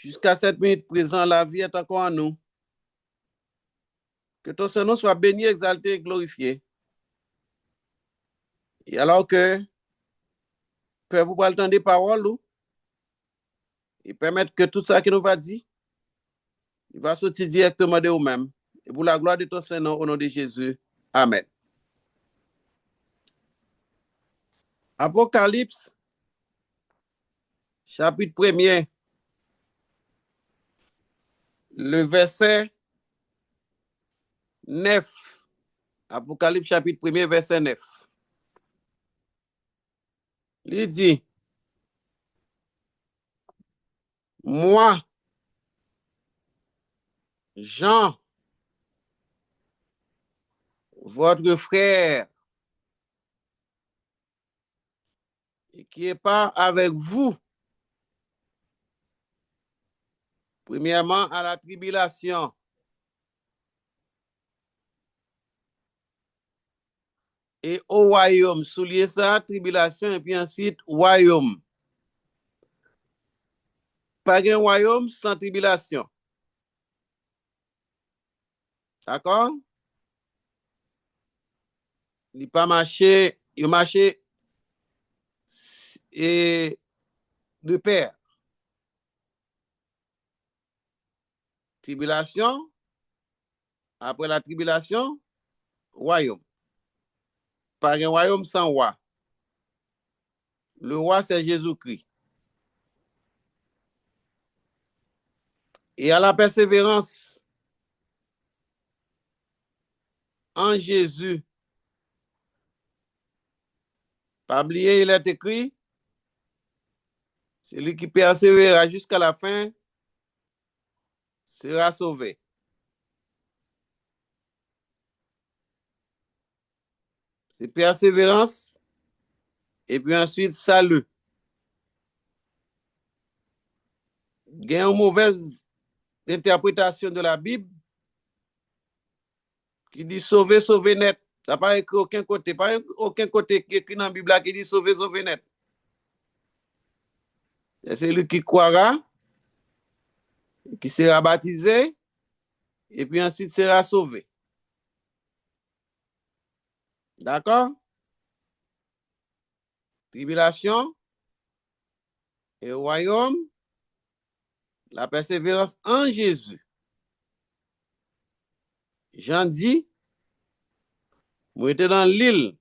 Jusqu'à cette minute présent, la vie est encore en nous. Que ton Saint-Nom soit béni, exalté et glorifié. Et alors que vous pouvez entendre des paroles, et permettre que tout ça qui nous va dire, il va sortir directement de nous-mêmes. Et pour la gloire de ton Saint-Nom, au nom de Jésus. Amen. Apocalypse, chapitre 1er, le verset 9. Apocalypse, chapitre 1er, verset 9. Il dit, moi, Jean, votre frère, et qui n'est pas avec vous, premièrement à la tribulation, et au royaume, soulier ça, tribulation, et puis ensuite, royaume. Pas de royaume sans tribulation. D'accord? Il pas marché, il marché et de pair. Tribulation, après la tribulation, royaume. Pas un royaume sans roi. Le roi, c'est Jésus-Christ. Et à la persévérance en Jésus, pas oublier, il est écrit, celui qui persévérera jusqu'à la fin sera sauvé. C'est persévérance et puis ensuite salut. Il y a une mauvaise interprétation de la Bible qui dit sauver, sauver net. Ça n'a pas écrit aucun côté. Pas aucun côté qui est écrit dans la Bible qui dit sauver, sauver net. C'est celui qui croira, qui sera baptisé, et puis ensuite sera sauvé. D'accord? Tribulation et royaume, la persévérance en Jésus. Jean dit, vous étiez dans l'île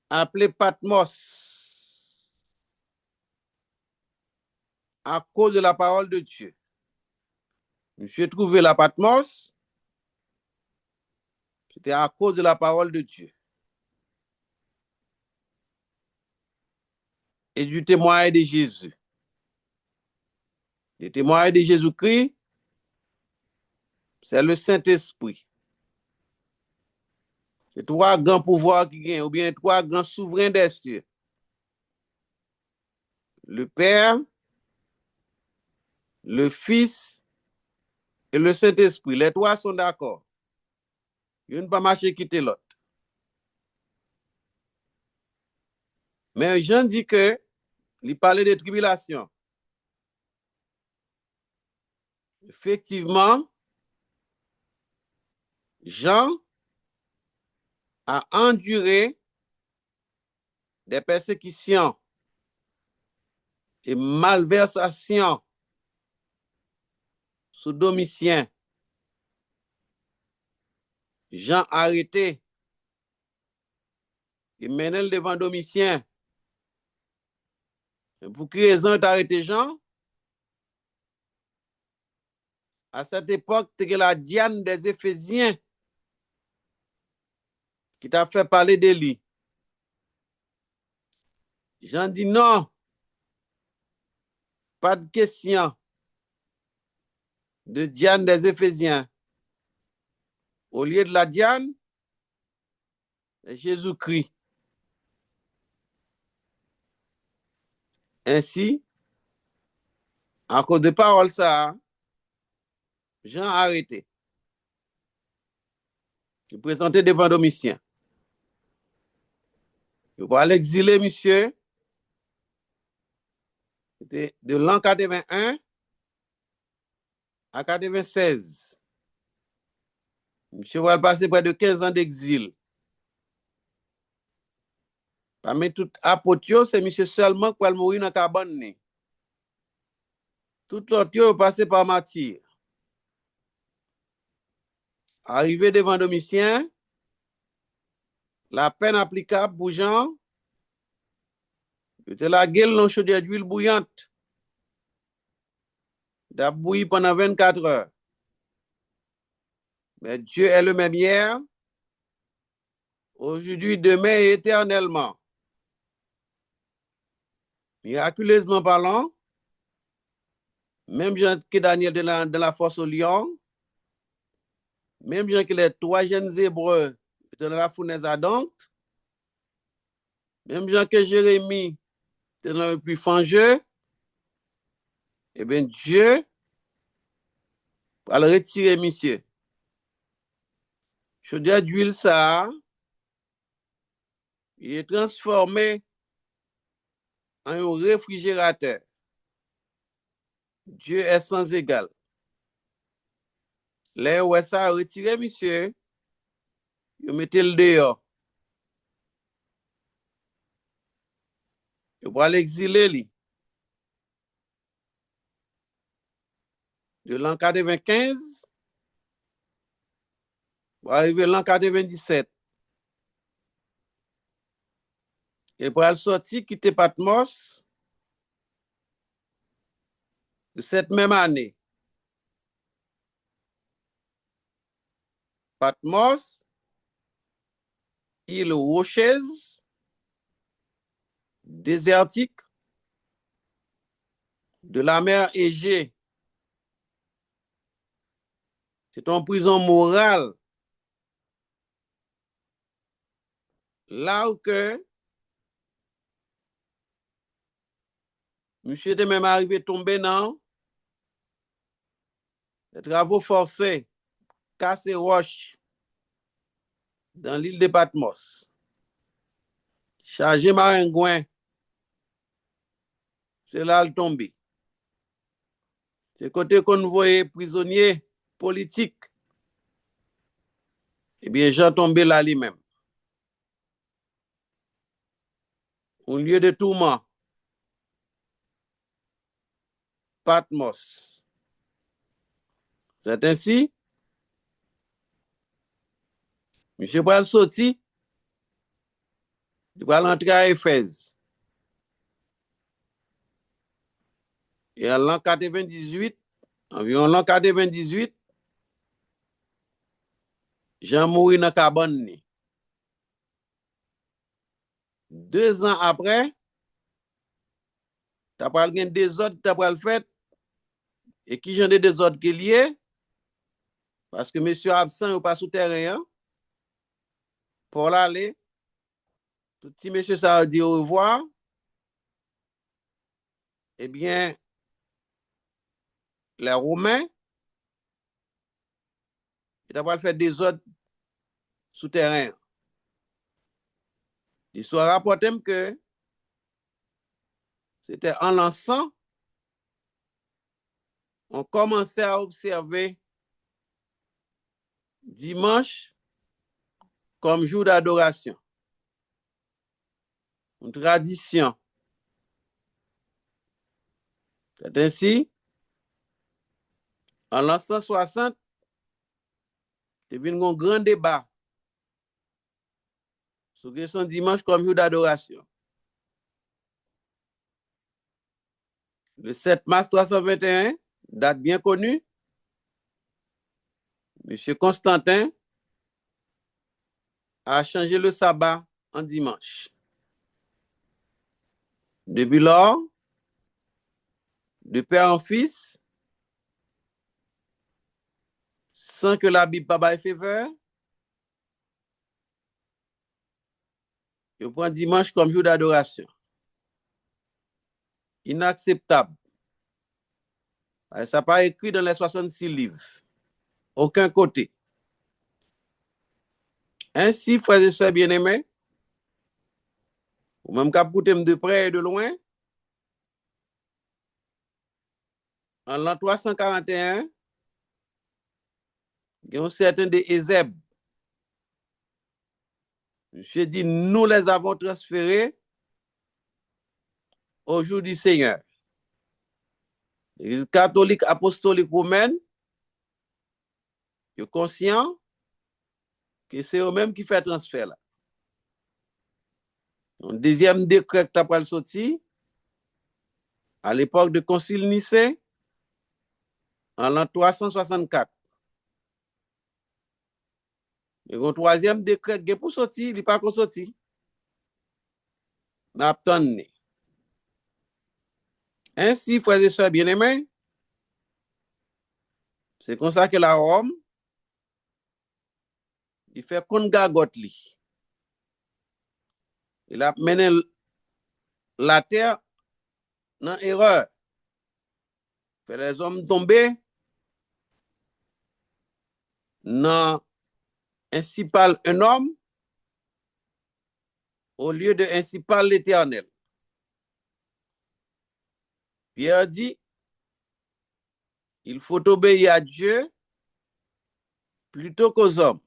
appelée Patmos à cause de la parole de Dieu. J'ai trouvé la Patmos, c'était à cause de la parole de Dieu. Et du témoignage de Jésus. Le témoignage de Jésus-Christ, c'est le Saint-Esprit. C'est trois grands pouvoirs qui gagnent, ou bien trois grands souverains des cieux. Le Père, le Fils et le Saint-Esprit. Les trois sont d'accord. Ils ne pas marcher quitter l'autre. Mais Jean dit que, il parlait de tribulation. Effectivement, Jean a enduré des persécutions et malversations sous Domitien. Jean arrêté et mené devant Domitien. Pour quelle raison est arrêté Jean? À cette époque, c'était la Diane des Éphésiens qui t'a fait parler de lui. Jean dit non, pas de question de Diane des Éphésiens. Au lieu de la Diane, c'est Jésus-Christ. Ainsi, à cause de paroles ça, Jean a arrêté. Il présentait devant Domitien. Il va l'exiler, monsieur. De l'an 81 à 96. Monsieur va passer près de 15 ans d'exil. Parmi tout apôtre, c'est monsieur seulement qui va mourir dans la cabane. Tout l'autre passé par martyr. Arrivé devant Domitien, la peine applicable pour Jean, c'était la gueule dans chaudière d'huile bouillante. D'à bouillir pendant 24 heures. Mais Dieu est le même hier, aujourd'hui, demain et éternellement. Miraculeusement parlant, même Jean que Daniel de la force au lion, même Jean que les 3 jeunes hébreux de la fournaise ardente, même Jean que Jérémie était dans le puits fangeux, eh bien Dieu va le retirer, monsieur. Chaudière d'huile, ça, il est transformé en un réfrigérateur. Dieu est sans égal. Là où ça a retiré, monsieur, vous mettez le dehors. Vous allez l'exiler. De l'an 95, pour arriver à l'an 97. Et pour aller sortir, quitter Patmos de cette même année. Patmos, île rocheuse, désertique, de la mer Égée. C'est une prison morale. Là où que monsieur était même arrivé tomber dans les travaux forcés, casser roches dans l'île de Patmos. Chargé maringouin, c'est là le tombé. C'est côté qu'on voyait prisonnier politique. Eh bien, Jean tombé là lui-même. Au lieu de tourment, Patmos. C'est ainsi, monsieur Bral sorti, il va rentrer à Éphèse. Et en l'an 98, environ l'an 98, Jean mourit dans la cabane. 2 ans après, tu as pas le désordre, tu as pas le fait, et qui j'en ai des autres qui liés, parce que monsieur absent ou pas sous terrain, pour l'aller, tout petit monsieur ça a dit au revoir, eh bien, les Romains, ils n'ont pas fait des autres souterrains. L'histoire rapporte que c'était en lançant, on commençait à observer dimanche comme jour d'adoration. Une tradition. C'est ainsi, en l'an 160, il y a eu un grand débat sur la question dimanche comme jour d'adoration. Le 7 mars 321, date bien connue, M. Constantin a changé le sabbat en dimanche. Depuis lors, de père en fils, sans que la Bible ne fasse faveur, je prends dimanche comme jour d'adoration. Inacceptable. Ça n'a pas écrit dans les 66 livres. Aucun côté. Ainsi, frères et sœurs bien-aimés, ou même qu'à écouter de près et de loin, en l'an 341, il y a un certain de Ézeb. Monsieur dit, nous les avons transférés au jour du Seigneur. L'Église catholique apostolique romaine est conscient que c'est eux-mêmes qui font transfert là. Un deuxième décret qui a sorti à l'époque du Concile Nicéen en l'an 364. Et un troisième décret qui est pour sortir, il n'est pas sorti. N'attendez. Ainsi, frères et sœurs bien-aimés, c'est comme ça que la Rome, il fait qu'on gagote li. Il a mené la terre dans l'erreur. Fait les hommes tomber dans ainsi parle un homme au lieu de ainsi parle l'Éternel. Pierre dit, il faut obéir à Dieu plutôt qu'aux hommes.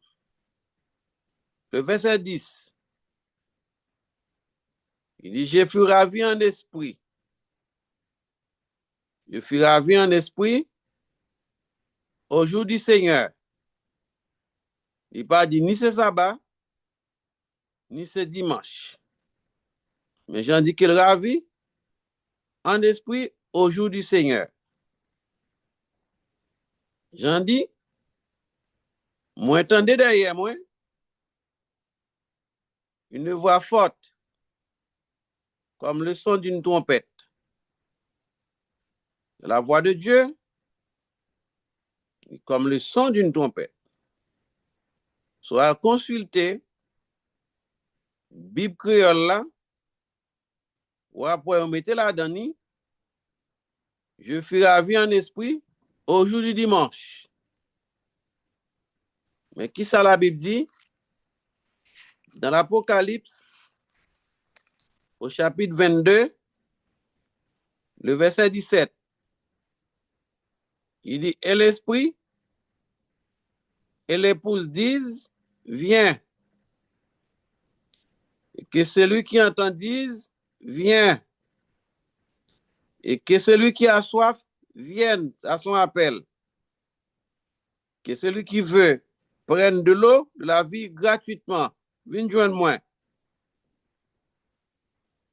Le verset 10, il dit, je fus ravi en esprit. Je fus ravi en esprit au jour du Seigneur. Il n'a pas dit ni ce sabbat, ni ce dimanche. Mais j'en dis qu'il ravi en esprit au jour du Seigneur. J'en dis, moi entendez derrière moi une voix forte, comme le son d'une trompette. La voix de Dieu, comme le son d'une trompette. Soit consulté, Bible créole là, ou après on mettait la dedans, je fus ravi en esprit au jour du dimanche. Mais qui ça la Bible dit? Dans l'Apocalypse, au chapitre 22, le verset 17, il dit, et l'esprit et l'épouse disent, viens. Et que celui qui entend dise, viens. Et que celui qui a soif vienne à son appel. Que celui qui veut prenne de l'eau, de la vie gratuitement. Viens joindre moi.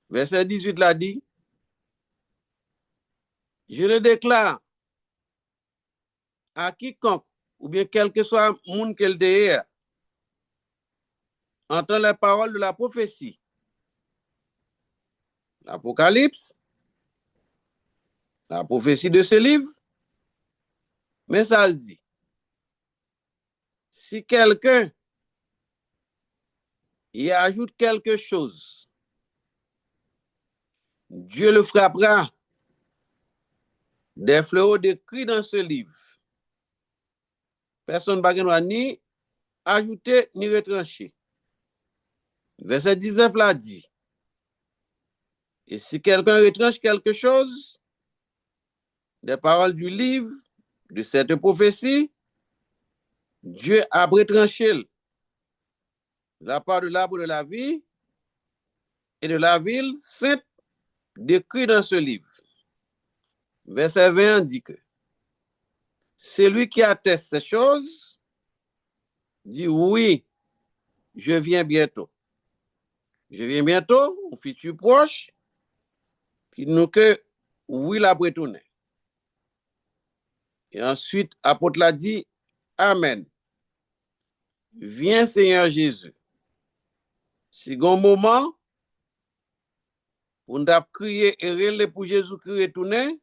Verset 18 l'a dit, je le déclare à quiconque, ou bien quel que soit le monde qu'elle derrière, entend les paroles de la prophétie. L'Apocalypse, la prophétie de ce livre, mais ça le dit. Si quelqu'un y ajoute quelque chose, Dieu le frappera des fléaux décrits dans ce livre. Personne ne va ni ajouter ni retrancher. Verset 19 l'a dit. Et si quelqu'un retranche quelque chose des paroles du livre, de cette prophétie, Dieu a retranché la part de l'arbre de la vie et de la ville sainte décrit dans ce livre. Verset 20 dit que celui qui atteste ces choses dit oui, je viens bientôt. Je viens bientôt, au futur proche, qui nous que oui la retourner. Et ensuite, l'apôtre l'a dit, Amen. Viens Seigneur Jésus. Second moment, pour nous crier et relever pour Jésus qui retourne,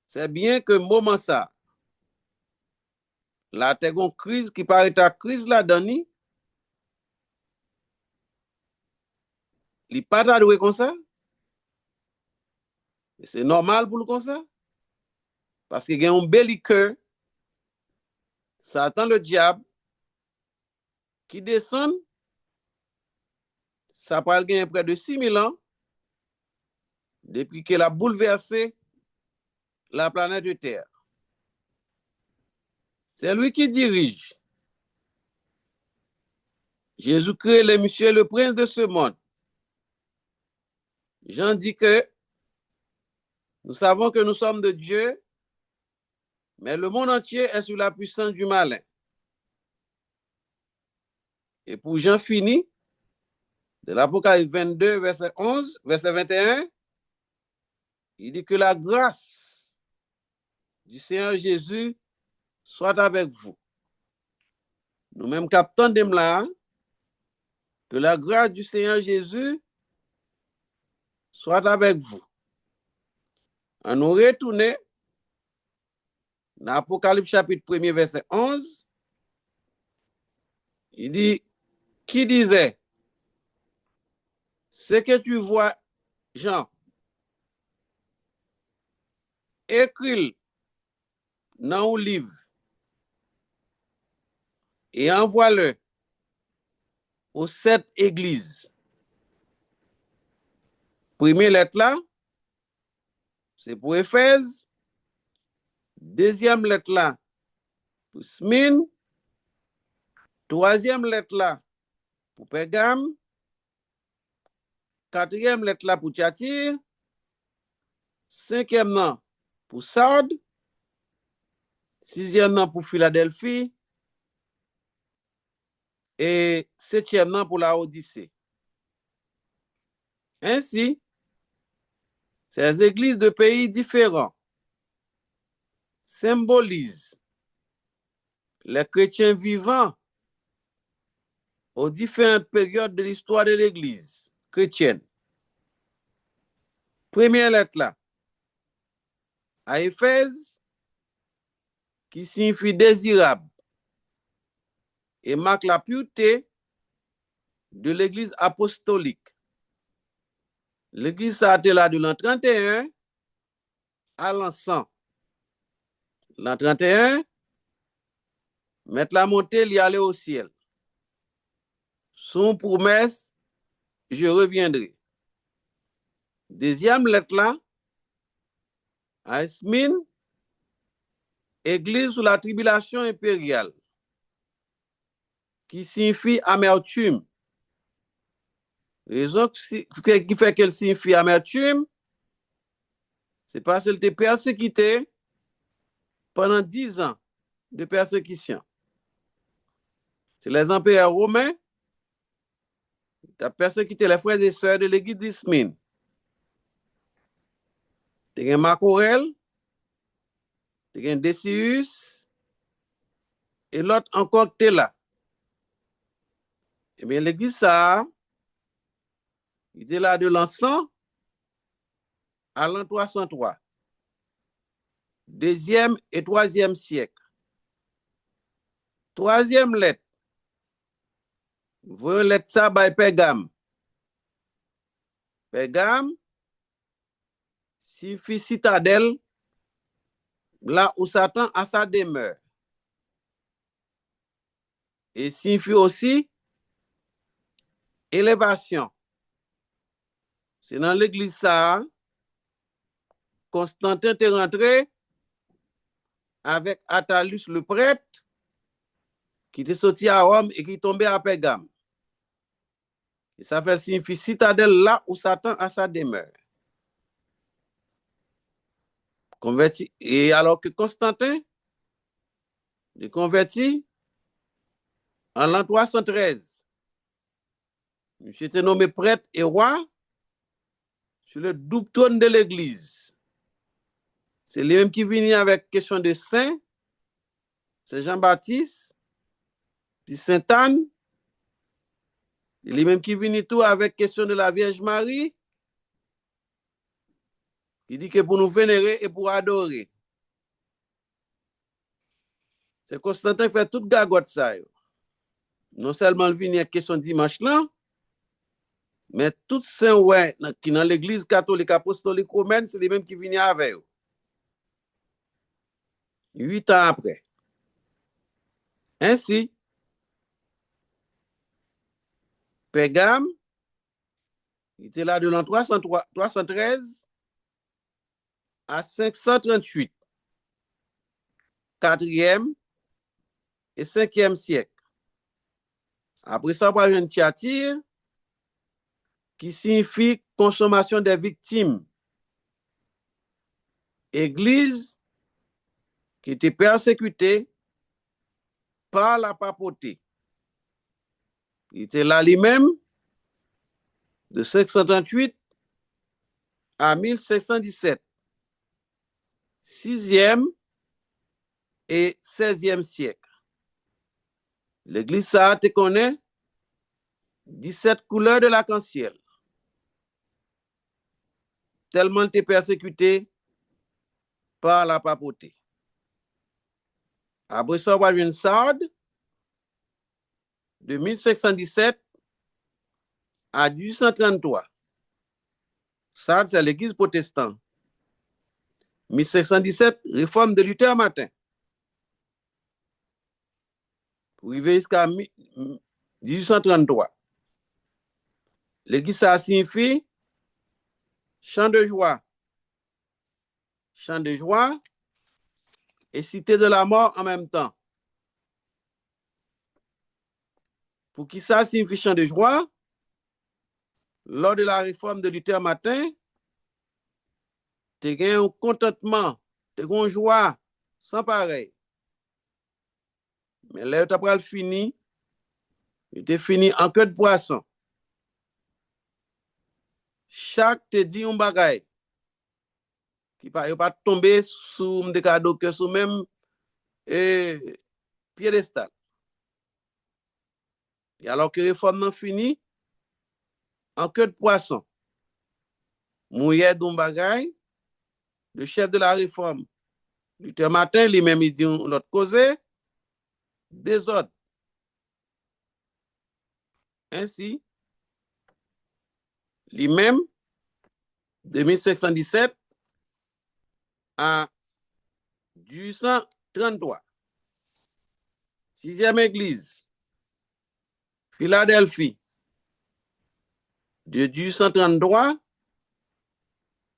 c'est bien que moment ça, la seconde crise qui paraît à crise là-dedans, il n'est pas doué comme ça. C'est normal pour le comme ça. Parce qu'il y a un belliqueux, Satan le diable, qui descend, ça parle gagner près de 6000 ans, depuis qu'il a bouleversé la planète Terre. C'est lui qui dirige. Jésus-Christ, le monsieur, le prince de ce monde. Jean dit que nous savons que nous sommes de Dieu, mais le monde entier est sous la puissance du malin. Et pour Jean fini, de l'Apocalypse 22, verset 11, verset 21, il dit que la grâce du Seigneur Jésus soit avec vous. Nous-mêmes captons de là, que la grâce du Seigneur Jésus soit avec vous. On nous retourne dans l'Apocalypse chapitre 1er, verset 11. Il dit, qui disait, ce que tu vois, Jean, écris dans un livre et envoie-le aux 7 églises. Première lettre là, c'est pour Éphèse. Deuxième lettre là, pour Smyrne. Troisième lettre là, pour Pergame. Quatrième lettre là, pour Thyatire. Cinquième nom, pour Sardes. Sixième nom, pour Philadelphie. Et septième nom, pour la Odyssée. Ainsi, ces églises de pays différents symbolisent les chrétiens vivants aux différentes périodes de l'histoire de l'Église chrétienne. Première lettre là, à Éphèse, qui signifie désirable et marque la pureté de l'Église apostolique. L'Église a été là de l'an 31 à l'an 100. L'an 31, mettre la montée, il y aller au ciel. Son promesse, je reviendrai. Deuxième lettre là, à Smyrne, Église sous la tribulation impériale, qui signifie amertume. Raison qui fait qu'elle signifie amertume, c'est parce qu'elle était persécutée pendant 10 ans de persécution. C'est les empereurs romains qui ont persécuté les frères et sœurs de l'église d'Ismine. Tu as Marc Aurèle, tu as Décius, et l'autre encore qui est là. Eh bien, l'église, ça, il était là de l'an 100 à l'an 303. Deuxième et troisième siècle. Troisième lettre. Vous lettre ça by Pergame. Pergame signifie citadelle, là où Satan a sa demeure. Et signifie aussi élévation. C'est dans l'église ça, Constantin est rentré avec Attalus le prêtre, qui était sorti à Rome et qui est tombé à Pergame. Et ça fait signifier citadelle là où Satan a sa demeure. Converti. Et alors que Constantin est converti en l'an 313. Monsieur était nommé prêtre et roi sur le double trône de l'église. C'est lui-même qui vient avec question de saint, c'est Jean-Baptiste, puis Sainte-Anne. C'est lui-même qui vient tout avec question de la Vierge Marie. Il dit que pour nous vénérer et pour adorer. C'est Constantin qui fait toute gagotte ça. Non seulement il vient avec question dimanche là, mais tout saint ouais qui dans l'église catholique apostolique romaine, c'est lui-même qui vient avec eux. 8 ans après. Ainsi, Pergame, il était là de l'an 313 à 538, 4e et 5e siècle. Après ça, on va une tiatir qui signifie consommation des victimes. Église qui était persécutée par la papauté. Il était là lui-même de 538 à 1517, 6e et 16e siècle. L'église ça te connaît 17 couleurs de l'arc-en-ciel. Tellement t'es persécuté par la papauté. Après ça, on va une Sarde de 1517 à 1833. Sarde, c'est l'église protestante. 1517, réforme de Luther matin. Pour arriver jusqu'à 1833. L'église, ça signifie chant de joie. Chant de joie et cité de la mort en même temps. Pour qui ça signifie chant de joie? Lors de la réforme de Luther matin, tu as gagné un contentement, tu as une joie sans pareil. Mais là, tu as fini, tu fini en queue de poisson. Chaque te dit un bagay qui ne pas tomber sous des cadeaux que sous même piédestal. Et alors que la réforme non fini, en queue de poisson. Mouillé d'un bagay, le chef de la réforme, Luther matin, lui-même, il dit l'autre cause, désordre. Ainsi, lui-même, de 1517 à 1833. Sixième église, Philadelphie, de 1833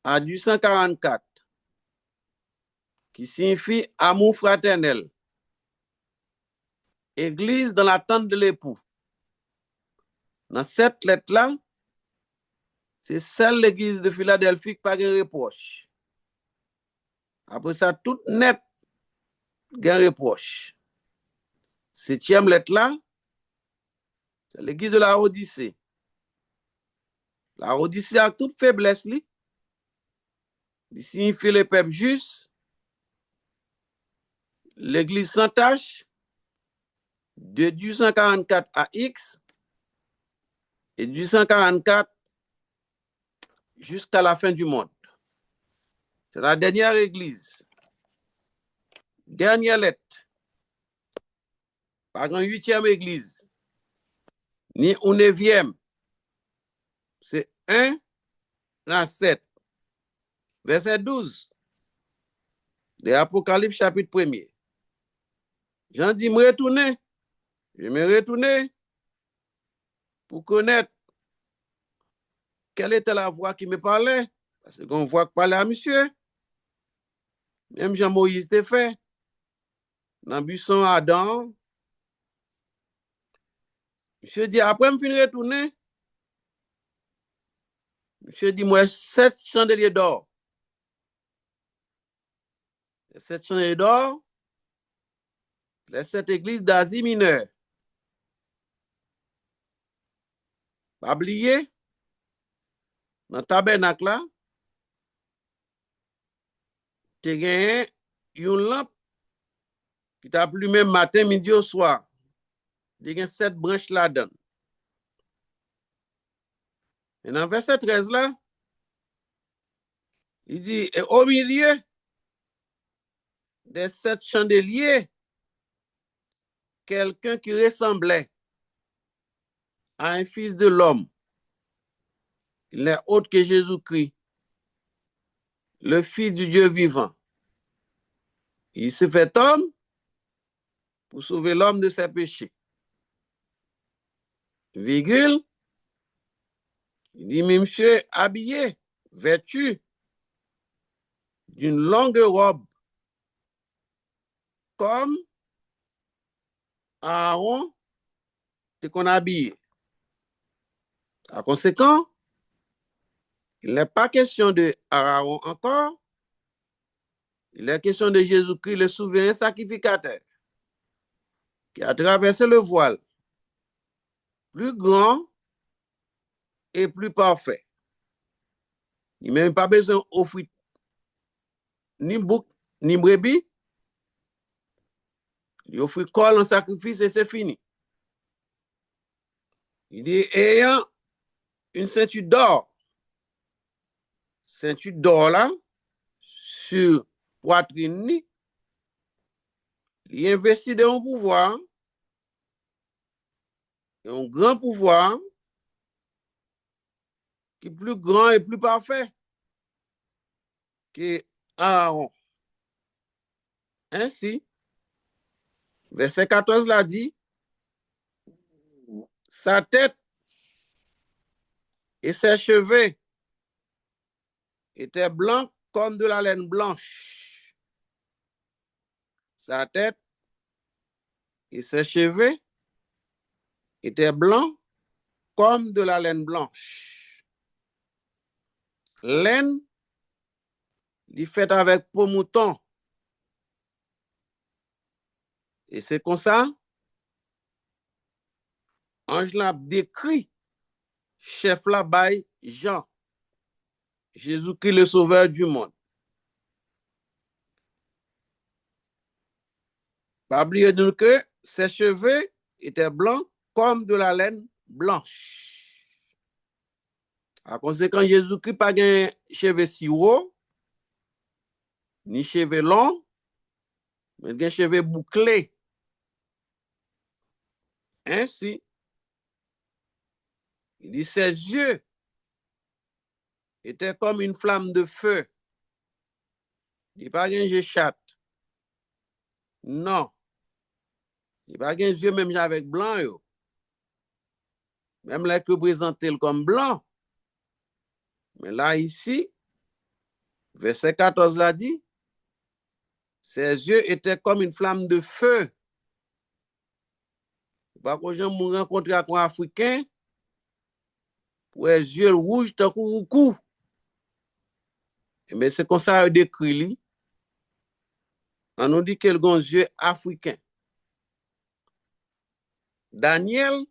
à 1844, qui signifie amour fraternel. Église dans l'attente de l'époux. Dans cette lettre-là, c'est celle l'église de Philadelphie qui n'a pas de reproche. Après ça, tout net, il y a un reproche. Septième lettre-là, c'est l'église de la Odyssée. La Odyssée a toute faiblesse, il signifie le peuple juste, l'église sans tâche, de 1844 à X, et 1844 jusqu'à la fin du monde. C'est la dernière église. Dernière lettre. Pas une 8e église, ni une 9e. C'est 1 à 7. Verset 12. De l'Apocalypse chapitre 1er. Jean dit, me retourner. Je me retourner pour connaître quelle était la voix qui me parlait. Parce qu'on voit que parlait à monsieur. Même Jean-Moïse t'a fait. Dans le buisson Adam. Monsieur dit, après, je finis retourner. Monsieur dit, moi, 7 chandeliers d'or. 7 chandeliers d'or, les 7 églises d'Asie mineure. Pas oublier, dans le tabernacle là, tu as gagné une lampe qui t'a plu même matin, midi au soir. Tu as gagné 7 branches là-dedans. Et dans verset 13 là, il dit, et au milieu des 7 chandeliers, quelqu'un qui ressemblait à un fils de l'homme. Il n'est autre que Jésus-Christ, le Fils du Dieu vivant. Il s'est fait homme pour sauver l'homme de ses péchés. Virgule, il dit, mais monsieur, habillé, vêtu d'une longue robe, comme Aaron était qu'on habillé. Par conséquent, il n'est pas question de Aaron encore, il est question de Jésus-Christ, le souverain sacrificateur, qui a traversé le voile, plus grand et plus parfait. Il n'a même pas besoin d'offrir ni bouc, ni brebis. Il offre col en sacrifice et c'est fini. Il dit, ayant une ceinture d'or là, sur poitrine, il investit dans un pouvoir, un grand pouvoir, qui est plus grand et plus parfait que Aaron. Ainsi, verset 14 l'a dit, sa tête et ses cheveux étaient blancs comme de la laine blanche. Sa tête et ses cheveux étaient blancs comme de la laine blanche. Laine, il est fait avec peau mouton. Et c'est comme ça, Ange l'a décrit, chef là by Jean, Jésus-Christ le sauveur du monde. Pas oublier donc que ses cheveux étaient blancs comme de la laine blanche. À conséquent, Jésus-Christ pas de cheveux si hauts, ni cheveux longs, mais des cheveux bouclés. Ainsi, il dit ses yeux étaient comme une flamme de feu. Il n'y a pas de yeux chat. Non. Il n'y a pas de yeux même avec blanc. Yo. Même là que présenter comme blanc. Mais là, ici, verset 14 l'a dit, ses yeux étaient comme une flamme de feu. Par contre, je me rencontre avec un Africain, pour les yeux rouges, tant coup. Mais c'est comme ça qu'il décrit. On nous dit qu'il a un yeux africain. Daniel,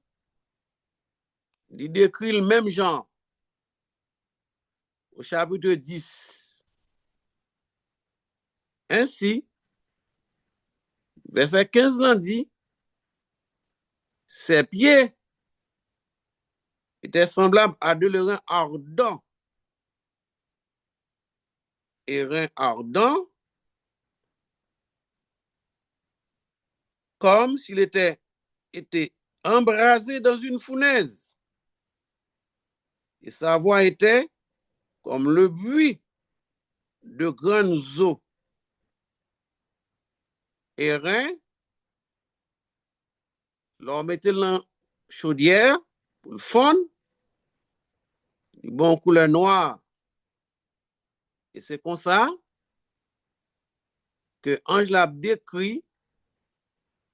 il décrit le même genre au chapitre 10. Ainsi, verset 15 l'en dit, ses pieds étaient semblables à de reins ardents. Et reins ardents, comme s'il était embrasé dans une fournaise. Et sa voix était comme le bruit de grandes eaux. Et reins, l'on mettait dans la chaudière pour le fond, bon couleur noire. Et c'est comme ça que Ange l'a décrit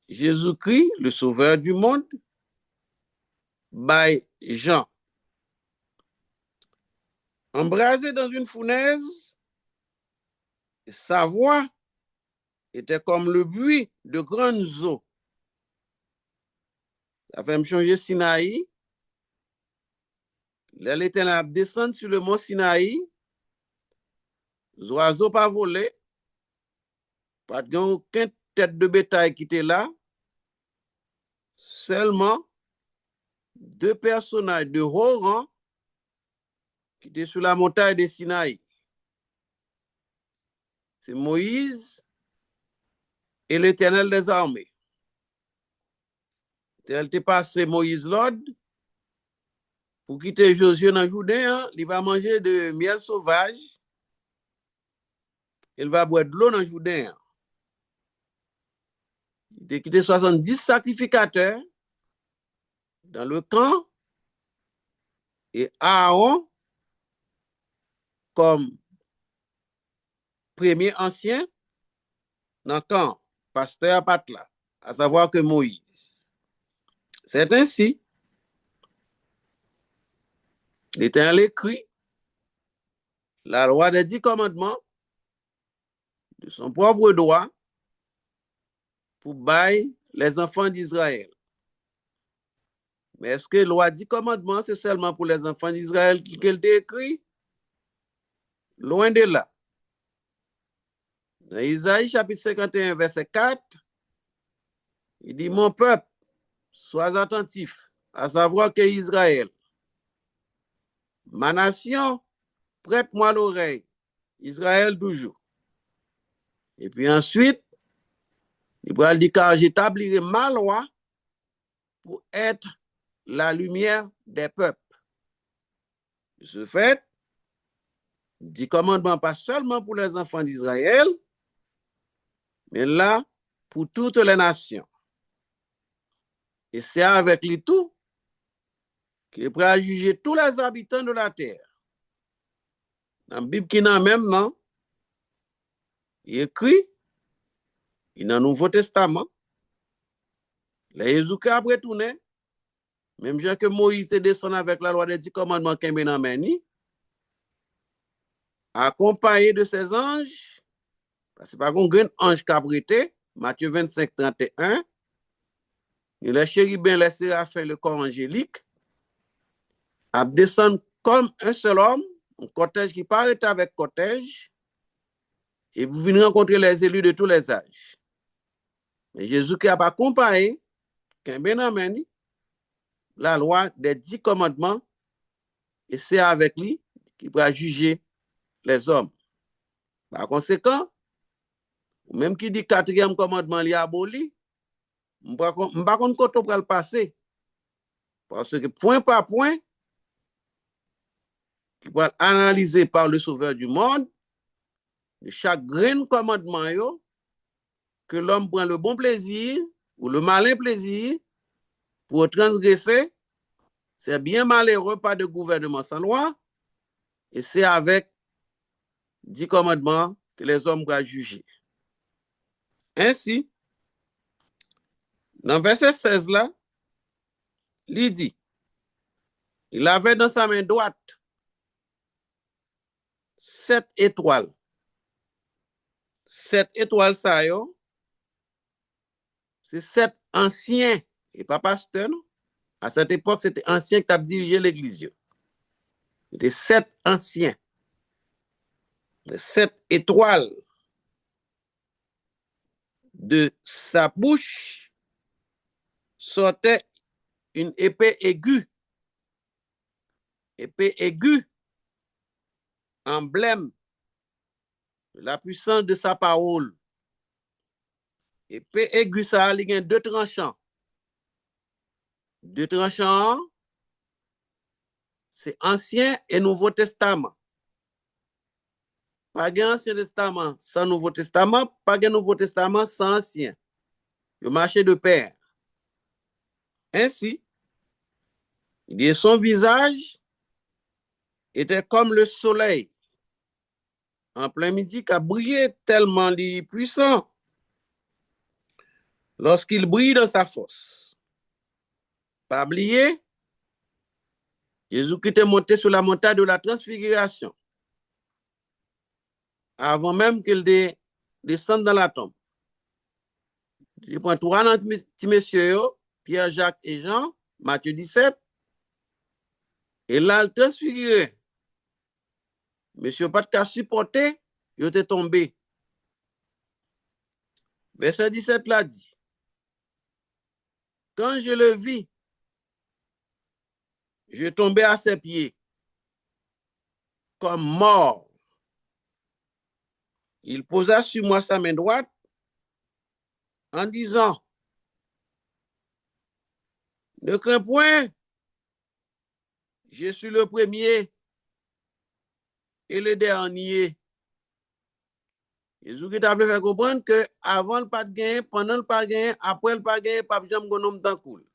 Jésus-Christ, le sauveur du monde, by Jean. Embrasé dans une fournaise, sa voix était comme le bruit de grandes eaux. Ça fait me changer Sinaï. L'Éternel descend sur le mont Sinaï. Les oiseaux pas volé. Pas de aucune tête de bétail qui était là. Seulement deux personnages de haut rang qui étaient sur la montagne de Sinaï. C'est Moïse et l'Éternel des armées. Elle te passé Moïse l'ordre pour quitter Josué dans le Jourdain, il va manger de miel sauvage, il va boire de l'eau dans le Jourdain. Il a quitté 70 sacrificateurs dans le camp et Aaron comme premier ancien dans le camp, pasteur Patla, à savoir que Moïse. C'est ainsi, l'Éternel écrit la loi des 10 commandements de son propre droit pour bailler les enfants d'Israël. Mais est-ce que la loi 10 commandements, c'est seulement pour les enfants d'Israël qu'elle écrit? Loin de là. Dans Isaïe chapitre 51, verset 4, il dit, mon peuple, sois attentif, à savoir que Israël, ma nation, prête-moi l'oreille. Israël toujours. Et puis ensuite, il va dire, car j'établirai ma loi pour être la lumière des peuples. De ce fait, 10 commandements pas seulement pour les enfants d'Israël, mais là, pour toutes les nations. Et c'est avec lui tout qu'il est prêt à juger tous les habitants de la terre. Dans la Bible qui n'a même non, il écrit, il dans le Nouveau Testament, les Jésus qui a retourné, même gens que Moïse descend avec la loi des 10 commandements qu'il y a accompagné de ses anges, parce que c'est pas qu'on a un ange qui a prêté, Matthieu 25, 31, les chérubins, les séraphins, le corps angélique, à descendre comme un seul homme, un cortège qui paraît avec cortège, et vous venez rencontrer les élus de tous les âges. Mais Jésus qui a accompagné, qu'un bien la loi des 10 commandements, et c'est avec lui qu'il va juger les hommes. Par conséquent, même qui dit 4e commandement, il est aboli, je ne sais pas quand on va le passer. Parce que point par point, qui va être analysé par le Sauveur du monde, de chaque grain commandement, que l'homme prend le bon plaisir ou le malin plaisir pour transgresser, c'est bien malheureux, pas de gouvernement sans loi, et c'est avec 10 commandements que les hommes vont juger. Ainsi, dans verset 16 là, il dit, il avait dans sa main droite 7 étoiles. 7 étoiles, ça yo, c'est 7 anciens, et pas pasteur, non? À cette époque, c'était anciens qui ont dirigé l'église. C'était 7 anciens. 7 étoiles. De sa bouche sortait une épée aiguë. Épée aiguë, emblème de la puissance de sa parole. Épée aiguë, ça a deux tranchants. Deux tranchants, c'est Ancien et Nouveau Testament. Pas de Ancien Testament sans Nouveau Testament, pas de Nouveau Testament sans Ancien. Le marché de pair. Ainsi, son visage était comme le soleil en plein midi qui a brillé tellement puissant lorsqu'il brille dans sa force. Pas oublier, Jésus qui était monté sur la montagne de la transfiguration avant même qu'il descende dans la tombe. Il prend trois petits messieurs, Pierre, Jacques et Jean, Matthieu 17, et là, il transfiguré. Monsieur pas de supporter, il était tombé. Verset 17 là dit, quand je le vis, je tombais à ses pieds, comme mort. Il posa sur moi sa main droite en disant, ne crains point, je suis le premier et le dernier. Jésus qui t'a fait comprendre que avant le pas de gain, pendant le pas de gain, après le pas de gain, pas de jambe gonome dans cool.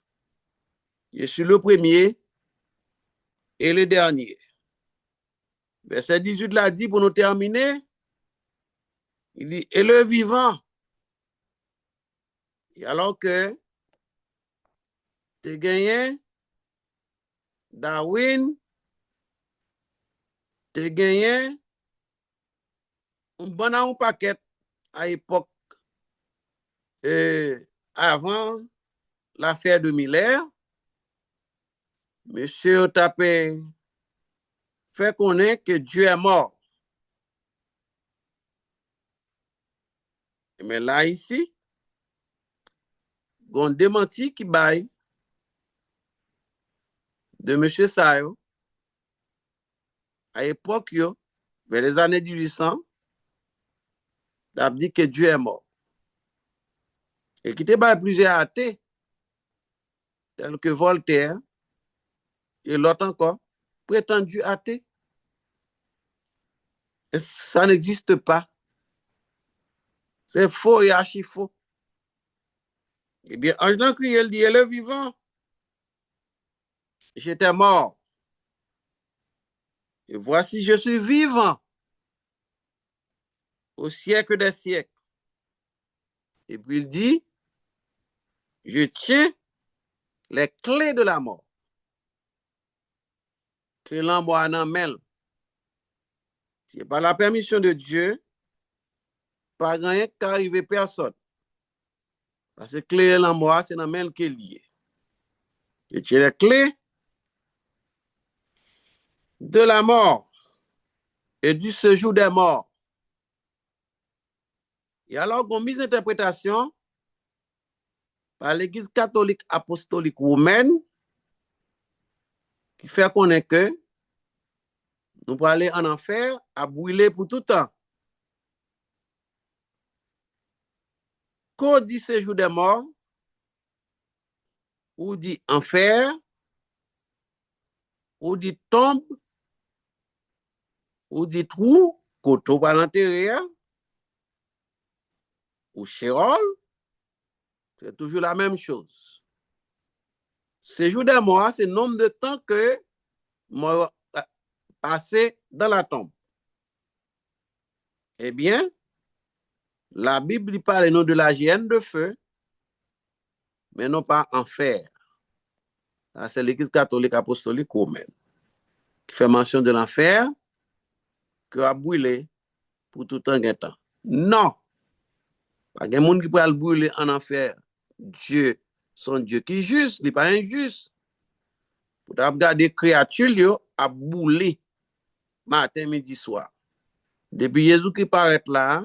Je suis le premier et le dernier. Verset 18 l'a dit pour nous terminer. Il dit, et le vivant. Et alors que tu gagné Darwin, tu gagné un bon paquet à l'époque avant l'affaire de Miller. Monsieur Tapé fait connaître que Dieu est mort. Mais là, ici, on démenti qui baille de Monsieur Sayo à l'époque, vers les années 1800, il a dit que Dieu est mort. Et qui était plusieurs athées, tels que Voltaire et l'autre encore, prétendu athée. Et ça n'existe pas. C'est faux et archi faux. Eh bien, Ange d'un cri, il dit, elle est vivant. J'étais mort. Et voici, je suis vivant au siècle des siècles. Et puis il dit, je tiens les clés de la mort. Clés de la mort en mêle. Si par la permission de Dieu, pas rien qu'arriver personne. Parce que clé de la mort, c'est dans mêle qui est lié. Je tiens les clés de la mort et du séjour des morts. Et alors, on mise interprétation par l'Église catholique apostolique romaine qui fait connaître que nous pouvons aller en enfer à brûler pour tout temps. Quand on dit séjour des morts, ou dit enfer, ou dit tombe, ou dit trou, koto à l'intérieur, ou chérol, c'est toujours la même chose. Séjour des morts, c'est le nombre de temps que mort passé dans la tombe. Eh bien, la Bible parle non de la géhenne de feu, mais non pas enfer. C'est l'Église catholique apostolique romaine qui fait mention de l'enfer qui a brûlé pour tout un temps. Non, pas de monde qui peut le brûler en enfer. Dieu, son Dieu qui est juste, il n'est pas injuste. Pour regarder les créatures à brûler matin, midi, soir. Depuis Jésus qui paraît là,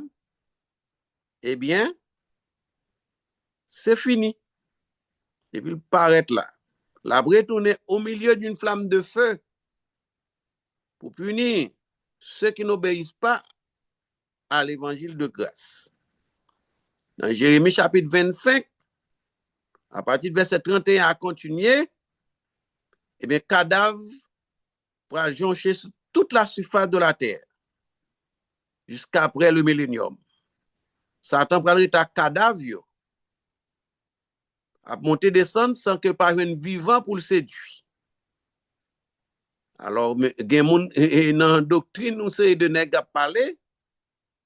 eh bien, c'est fini. Depuis il paraît là. La retourner au milieu d'une flamme de feu pour punir ceux qui n'obéissent pas à l'évangile de grâce. Dans Jérémie chapitre 25, à partir du verset 31 à continuer, eh bien, cadavre pour joncher toute la surface de la terre jusqu'après le millénium. Satan prend l'état cadavre à monter descendre sans que par un vivant pour le séduire. Alors, dans la doctrine, nous sommes de nègres à parler,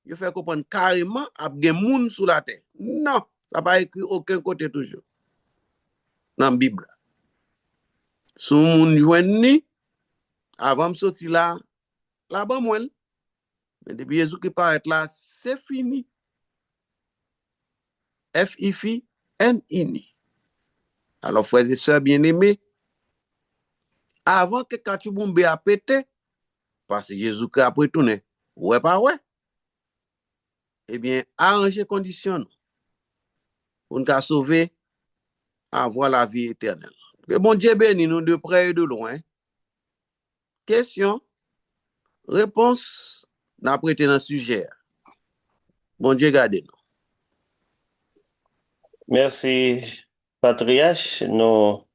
il fait comprendre carrément qu'il y a des gens sous la terre. Non, ça n'a pas écrit aucun côté toujours. Dans la Bible. Si vous joignez, avant de sortir là, là-bas, moi. Mais depuis Jésus qui paraît là, c'est fini. F-I-F-I-N-I-N. Alors, frères et sœurs bien-aimés, avant que Kachouboumbe a pété, parce que Jésus qui a retourné, ouais, pas ouais, eh bien, arranger conditions pour nous sauver, avoir la vie éternelle. Que bon Dieu bénisse nous de près et de loin. Question, réponse, n'a prêté dans le sujet. Bon Dieu garde nous. Merci, Patriarche. Nous